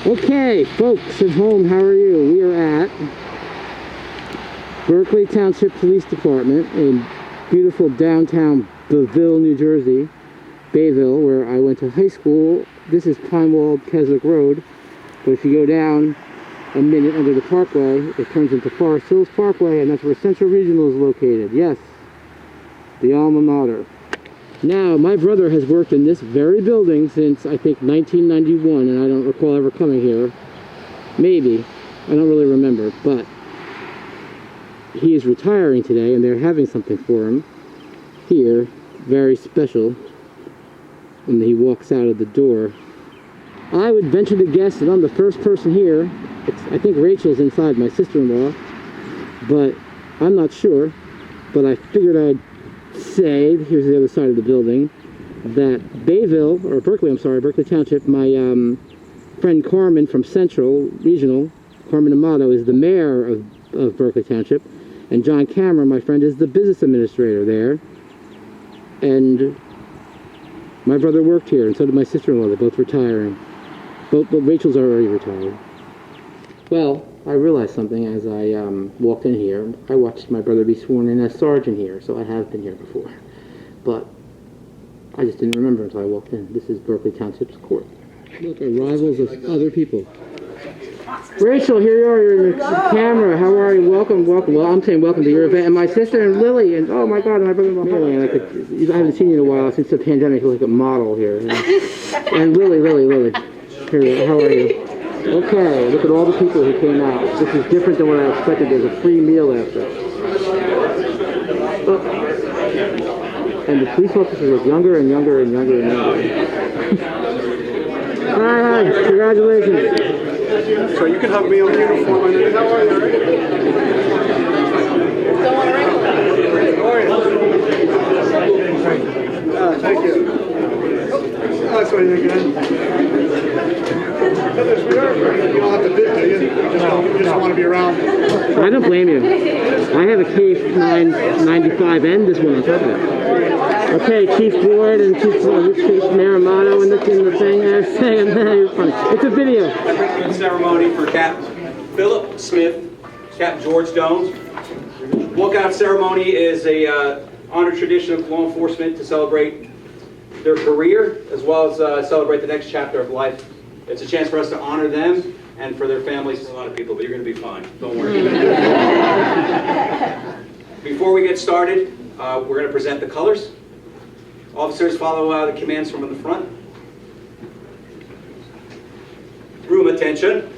Okay, folks at home, how are you? We are at Berkeley Township Police Department in beautiful downtown Bayville, New Jersey. Bayville, where I went to high school. This is Pinewald Keswick Road, but if you go down a minute under the parkway, it turns into Forest Hills Parkway, and that's where Central Regional is located. Yes, the alma mater. Now, my brother has worked in this very building since, I think, 1991, and I don't recall ever coming here. Maybe. I don't really remember, but he is retiring today, and they're having something for him here, very special, when he walks out of the door. I would venture to guess that I'm the first person here. I think Rachel's inside, my sister-in-law, but I'm not sure. But I figured I'd say, here's the other side of the building, that Bayville, or Berkeley, I'm sorry, Berkeley Township, my friend Carmen from Central Regional, Carmen Amato, is the mayor of Berkeley Township, and John Cameron, my friend, is the business administrator there. And my brother worked here, and so did my sister-in-law. They're both retiring. But Rachel's already retired. Well, I realized something as I walked in here. I watched my brother be sworn in as sergeant here, so I have been here before. But I just didn't remember until I walked in. This is Berkeley Township's court. Look, arrivals of other people. Rachel, here you are. You're in the camera. How are you? Welcome, welcome. Well, I'm saying welcome to your event. And my sister and Lily, and oh my God, my brother-in-law Lily. I haven't seen you in a while since the pandemic. You're like a model here. And Lily. Here, how are you? Okay, look at all the people who came out. This is different than what I expected. There's a free meal after. And the police officers look younger and younger and younger and younger. Hi, congratulations. So you can hug me on the uniform. How are you? All right? Don't want to wrinkle. Thank you. That's what you're good. You don't have to bid, do you? You just want to be around. I don't blame you. I have a K995 and this one on top of it. Okay, Chief Ward and Chief Maramato in the thing there saying that. You're funny. It's a video. Commencement ceremony for Captain Philip Smith, Captain George Jones. Walkout ceremony is a honored tradition of law enforcement to celebrate their career as well as celebrate the next chapter of life. It's a chance for us to honor them and for their families. A lot of people, but you're going to be fine. Don't worry. Before we get started, we're going to present the colors. Officers follow the commands from the front. Room attention.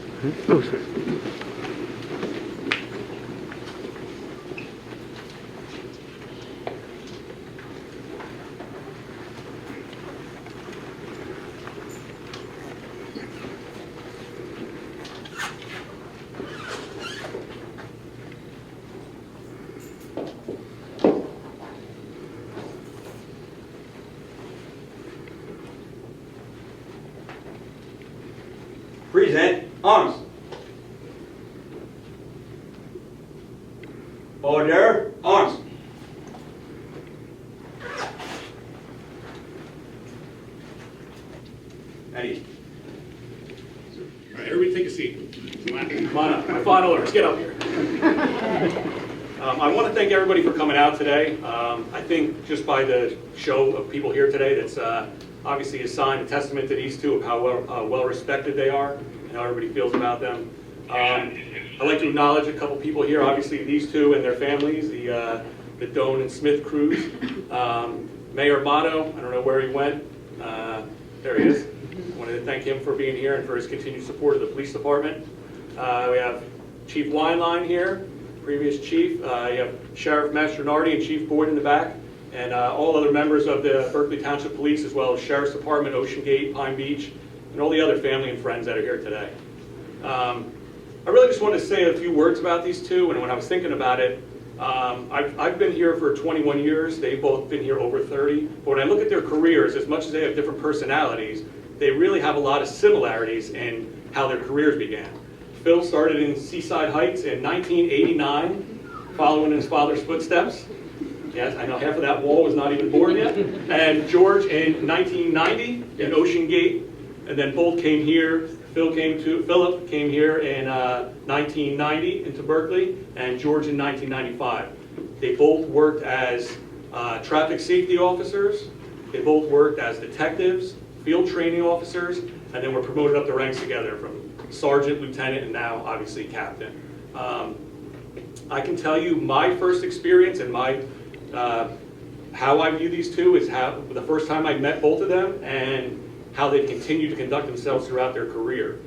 Oh, sorry. Present arms. Order arms. Ready. All right, everybody take a seat. Come on up. My final orders. Get up here. I want to thank everybody for coming out today. I think just by the show of people here today, that's obviously a sign, a testament to these two of how well respected they are and how everybody feels about them. I'd like to acknowledge a couple people here. Obviously, these two and their families, the Doan and Smith crews. Mayor Amato, I don't know where he went. There he is. I wanted to thank him for being here and for his continued support of the police department. We have Chief Wineline here, previous chief. You have Sheriff Mastronardi and Chief Boyd in the back, and all other members of the Berkeley Township Police, as well as Sheriff's Department, Ocean Gate, Pine Beach, and all the other family and friends that are here today. I really just wanted to say a few words about these two, and when I was thinking about it, I've been here for 21 years. They've both been here over 30. But when I look at their careers, as much as they have different personalities, they really have a lot of similarities in how their careers began. Phil started in Seaside Heights in 1989, following in his father's footsteps. Yes, I know half of that wall was not even born yet. And George in 1990 in Ocean Gate, and then both came here Philip came here in 1990 into Berkeley, and George in 1995. They both worked as traffic safety officers. They both worked as detectives, field training officers, and then were promoted up the ranks together from sergeant, lieutenant, and now obviously captain. I can tell you my first experience and my how I view these two is how the first time I met both of them and how they continue to conduct themselves throughout their career.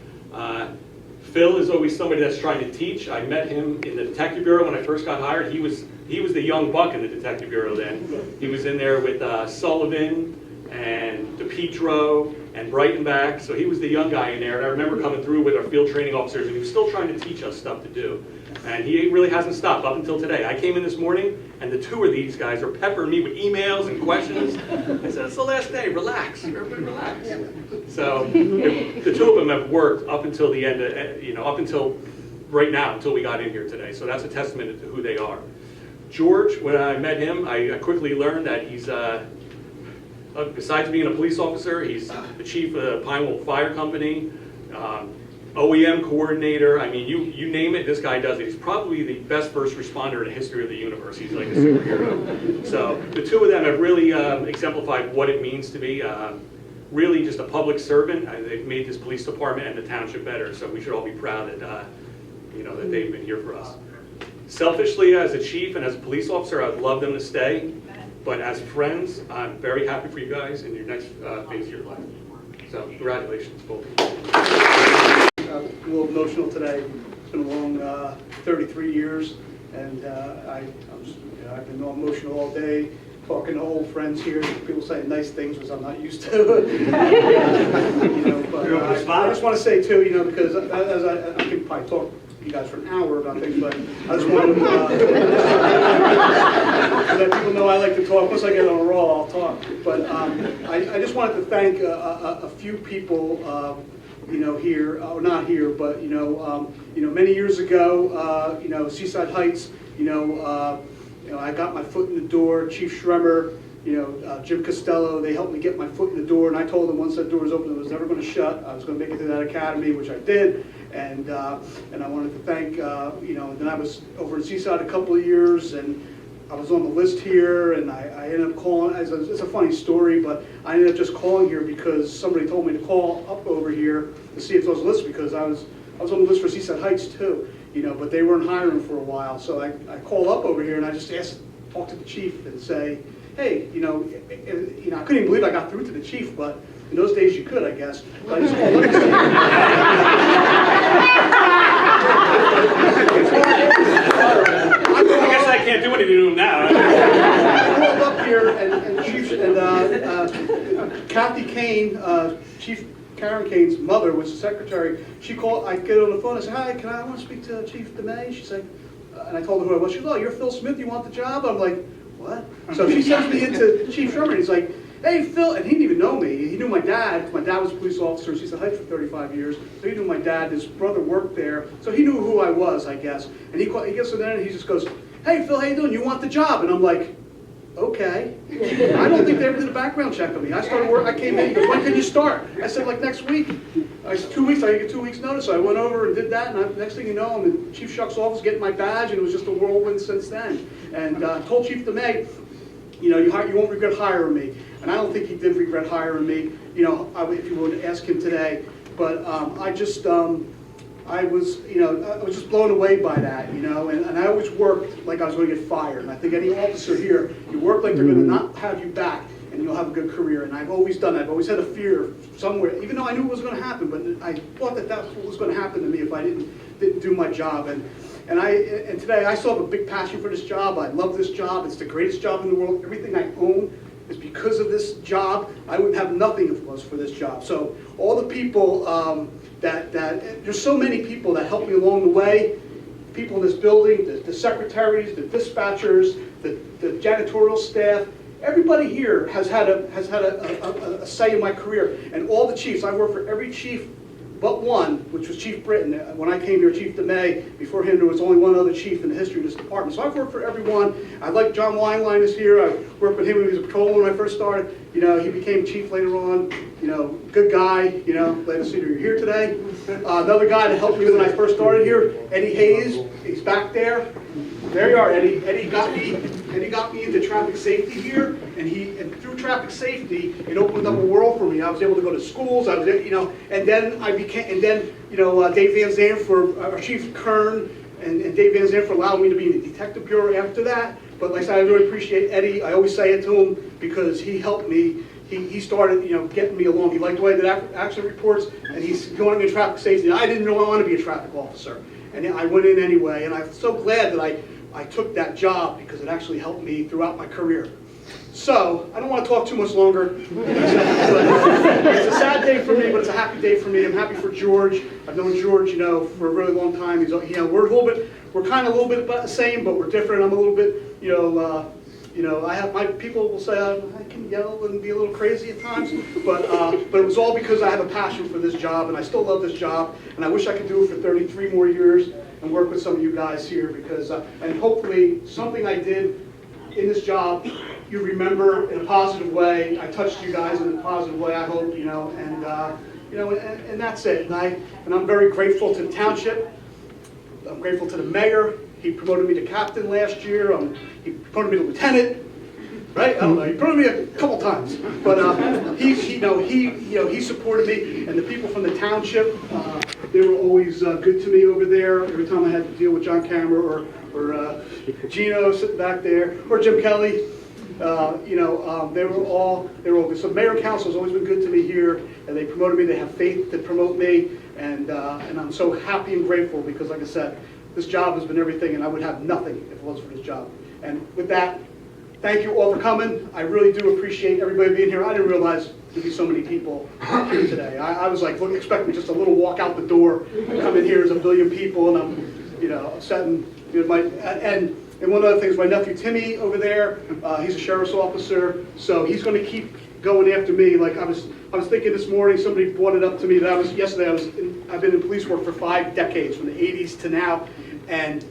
Phil is always somebody that's trying to teach. I met him in the Detective Bureau when I first got hired. He was the young buck in the Detective Bureau then. He was in there with Sullivan and DePietro and Breitenbach, so he was the young guy in there. And I remember coming through with our field training officers, and he was still trying to teach us stuff to do. And he really hasn't stopped up until today. I came in this morning, and the two of these guys are peppering me with emails and questions. I said, it's the last day, relax, everybody relax. So the two of them have worked up until the end, up until right now, until we got in here today. So that's a testament to who they are. George, when I met him, I quickly learned that he's, besides being a police officer, he's the chief of the Pinewell Fire Company, OEM coordinator. I mean, you name it, this guy does it. He's probably the best first responder in the history of the universe. He's like a superhero. So the two of them have really exemplified what it means to be really just a public servant. They've made this police department and the township better. So we should all be proud that that they've been here for us. Selfishly, as a chief and as a police officer, I'd love them to stay. But as friends, I'm very happy for you guys in your next phase of your life. So congratulations, both of you. A little emotional today. It's been a long 33 years, and I've been emotional all day, talking to old friends here. People saying nice things, which I'm not used to. I just want to say too, because as I could probably talk to you guys for an hour about things, but I just want to let people know I like to talk. Once I get on a roll, I'll talk. But I just wanted to thank a few people. Here, or not here, but many years ago, Seaside Heights, I got my foot in the door. Chief Schremer, Jim Costello, they helped me get my foot in the door, and I told them once that door was open, it was never going to shut. I was going to make it to that academy, which I did, and I wanted to thank, then I was over in Seaside a couple of years, and I was on the list here, and I ended up calling. It's a funny story, but I ended up just calling here because somebody told me to call up over here to see if I was on the list, because I was on the list for Seaside Heights too, but they weren't hiring for a while. So I called up over here and I just talked to the chief and say, hey, I couldn't even believe I got through to the chief, but in those days you could, I guess. But I just called up to I guess I can't do anything to him now. I called up here and Chief Kathy Kane, Chief Karen Kane's mother was the secretary. She called. I get on the phone. I said, "Hi, I want to speak to Chief DeMay?" She said, and I told her who I was. She goes, "Oh, you're Phil Smith. You want the job?" I'm like, "What?" So she sends me into Chief Sherman. And he's like, "Hey, Phil," and he didn't even know me. He knew my dad. My dad was a police officer in Seaside Heights for 35 years. So he knew my dad. His brother worked there, so he knew who I was, I guess. And he gets in there and he just goes, "Hey, Phil, how you doing? You want the job?" And I'm like, okay. I don't think they ever did a background check on me. I started work. I came in. He goes, "When can you start?" I said, "Like next week." I said, 2 weeks. I get 2 weeks notice. So I went over and did that. And next thing you know, I'm in Chief Shuck's office getting my badge, and it was just a whirlwind since then. And told Chief DeMay, you won't regret hiring me. And I don't think he did regret hiring me. If you would ask him today. But I was just blown away by that, and I always worked like I was going to get fired. And I think any officer here, you work like they're going to not have you back, and you'll have a good career. And I've always done that. I've always had a fear somewhere, even though I knew it was going to happen, but I thought that that's what was going to happen to me if I didn't do my job. And today I still have a big passion for this job. I love this job. It's the greatest job in the world. Everything I own is because of this job. I wouldn't have nothing if it was for this job. So all the people that there's so many people that helped me along the way. People in this building, the secretaries, the dispatchers, the janitorial staff. Everybody here has had a say in my career, and all the chiefs. I work for every chief but one, which was Chief Britton. When I came here, Chief DeMay, before him there was only one other chief in the history of this department. So I've worked for everyone. I like John Weinlein is here. I worked with him when he was a patrolman when I first started. You know, he became chief later on. You know, good guy. You know, glad to see that you're here today. Another guy that helped me when I first started here, Eddie Hayes. He's back there. There you are, Eddie. Eddie got me into traffic safety here, and through traffic safety, it opened up a world for me. I was able to go to schools. I was, you know, and then you know, Dave Van Zandt our Chief Kern and Dave Van Zandt allowed me to be in the detective bureau after that. But like I said, I really appreciate Eddie. I always say it to him because he helped me. He started, you know, getting me along. He liked the way I did accident reports, and he's going into traffic safety. I didn't know I wanted to be a traffic officer, and I went in anyway. And I'm so glad that I took that job because it actually helped me throughout my career. So, I don't want to talk too much longer. It's a sad day for me, but it's a happy day for me. I'm happy for George. I've known George, you know, for a really long time. He's, you know, we're kind of a little bit about the same, but we're different. I'm a little bit, you know, I have my people will say I can yell and be a little crazy at times, but it was all because I have a passion for this job, and I still love this job, and I wish I could do it for 33 more years and work with some of you guys here because, and hopefully something I did in this job you remember in a positive way. I touched you guys in a positive way, I hope, you know, and that's it. And I'm very grateful to the township. I'm grateful to the mayor. He promoted me to captain last year. He promoted me to lieutenant. Right? I don't know. He promoted me a couple times, but he supported me, and the people from the township, they were always good to me over there. Every time I had to deal with John Cameron or Gino sitting back there, or Jim Kelly, they were all good. So mayor and council has always been good to me here, and they promoted me. They have faith to promote me, and I'm so happy and grateful because, like I said, this job has been everything, and I would have nothing if it wasn't for this job. And with that, thank you all for coming. I really do appreciate everybody being here. I didn't realize there'd be so many people here today. I was like expecting just a little walk out the door. I come in here as a billion people, and I'm, you know, upsetting. You know, and one of the things, my nephew Timmy over there, he's a sheriff's officer, so he's going to keep going after me. Like I was thinking this morning, somebody brought it up to me that I've been in police work for 5 decades, from the 80s to now, and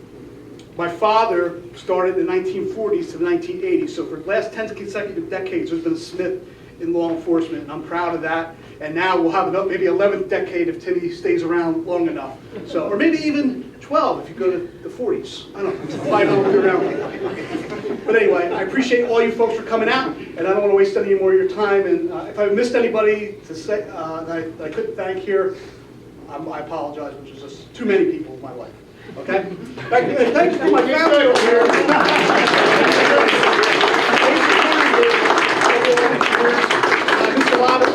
my father started in the 1940s to the 1980s, so for the last 10 consecutive decades, there's been a Smith in law enforcement, and I'm proud of that. And now we'll have maybe 11th decade if Timmy stays around long enough. So, or maybe even 12 if you go to the 40s. I don't know. 5 will be around. But anyway, I appreciate all you folks for coming out, and I don't want to waste any more of your time. And if I missed anybody to say that I couldn't thank here, I apologize, which is just too many people in my life. Okay? Thanks for my family over here. I missed a lot of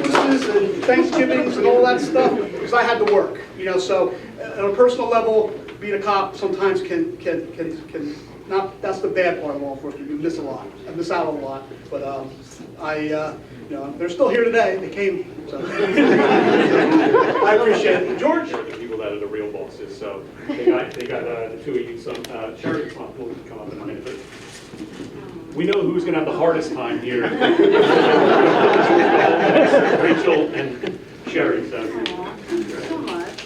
Christmases and Thanksgivings and all that stuff because I had to work. You know, so on a personal level, being a cop sometimes can not. That's the bad part of law enforcement. You miss a lot. I miss out on a lot. But you know, they're still here today. They came. So I appreciate it, George. People that are the real bosses. So they got the two of you. Some Sherry will come up in a minute. But we know who's going to have the hardest time here. Rachel and Sherry. So. So much.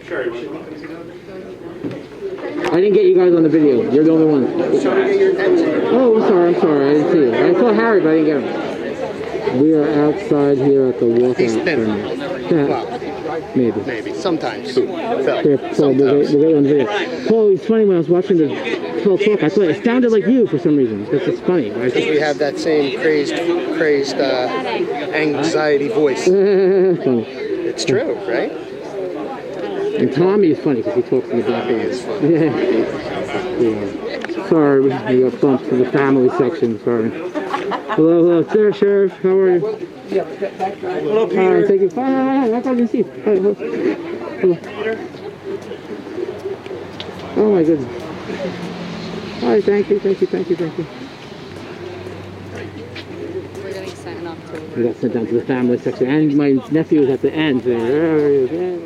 Sherry, I didn't get you guys on the video. You're the only one. Oh, I'm sorry. I didn't see it. I saw Harry, but I didn't get him. We are outside here at the walkout. He's thinner. Yeah. Maybe. Sometimes. Here, Paul, we'll get on video. Paul, it's funny when I was watching the Paul talk, I thought it sounded like you for some reason. That's just funny. Right? Because we have that same crazed anxiety voice. Funny. It's true, right? And Tommy is funny because he talks in the background. Yeah. Sorry, we got bumped to the family section. Sorry. Hello, there, Sheriff. How are you? Hello, Peter. Hi, thank you. Hi, I didn't see you. Hi, hello. Oh my goodness. Hi, thank you. We're getting sent off to. We got sent down to the family section, and my nephew was at the end there.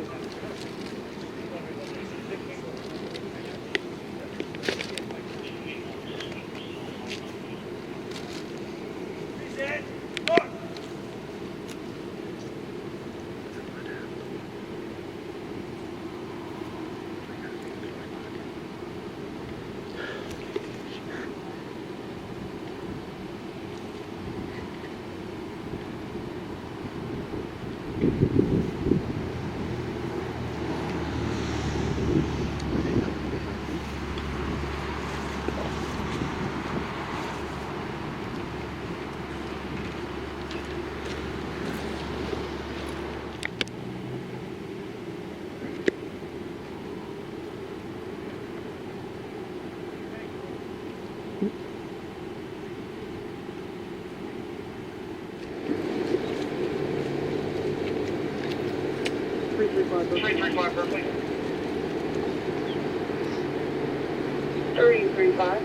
335 Berkeley. 335.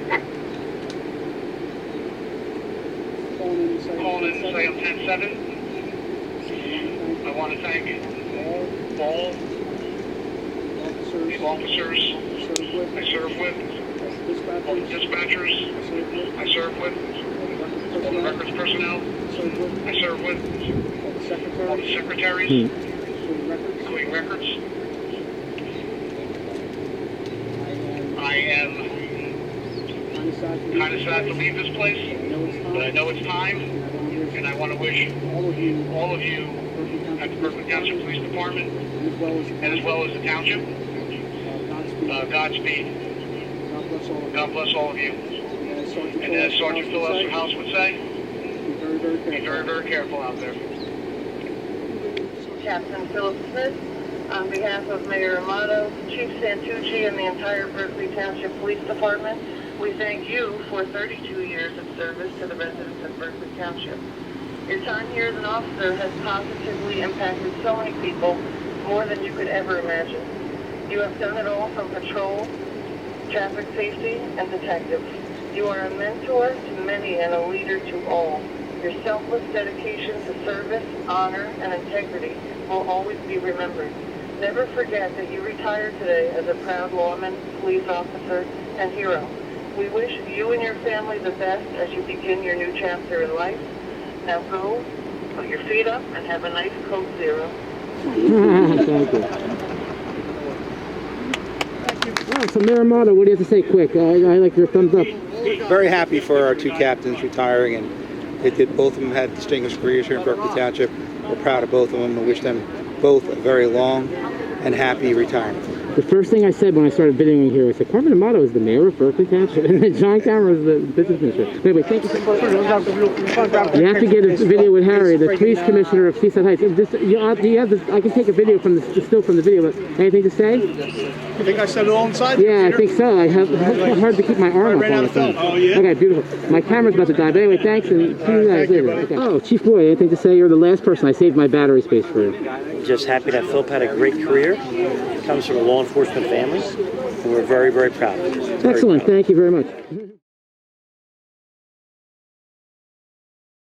Calling in to say I'm 10-7. I want to thank all the officers I serve with, all the dispatchers I serve with, all the records personnel I serve with, all the secretaries, including records. I am kind of sad to leave this place, but I know it's time, and I want to wish all of you at the Berkeley Township Police Department, and as well as the township, Godspeed. God bless all of you. And as Sergeant Phil House would say, be very, very careful out there. Captain Philip Smith, on behalf of Mayor Amato, Chief Santucci, and the entire Berkeley Township Police Department, we thank you for 32 years of service to the residents of Berkeley Township. Your time here as an officer has positively impacted so many people, more than you could ever imagine. You have done it all from patrol, traffic safety, and detective. You are a mentor to many and a leader to all. Your selfless dedication to service, honor, and integrity will always be remembered. Never forget that you retired today as a proud lawman, police officer, and hero. We wish you and your family the best as you begin your new chapter in life. Now go, put your feet up, and have a nice Coke Zero. Thank you. All right, so Mayor Amato, what do you have to say quick? I like your thumbs up. Very happy for our two captains retiring, and both of them had distinguished careers here in Berkeley Township. We're proud of both of them and wish them both a very long and happy retirement. The first thing I said when I started videoing here, I said, Carmen Amato is the mayor of Berkeley Township, and then John Cameron is the business minister. Anyway, thank you so much. You have to get a video with Harry, the police commissioner of Seaside Heights. Do you have this? I can take a video from still from the video, but anything to say? You think I said it all inside? Yeah, I think so. I have hard to keep my arm up all the time. Oh, yeah? Okay, beautiful. My camera's about to die, but anyway, thanks, and see you guys later. Okay. Oh, Chief Boyd, anything to say? You're the last person. I saved my battery space for you. Just happy that Philip had a great career. Comes from a law enforcement family, and we're very, very proud of him. Excellent. Thank you very much.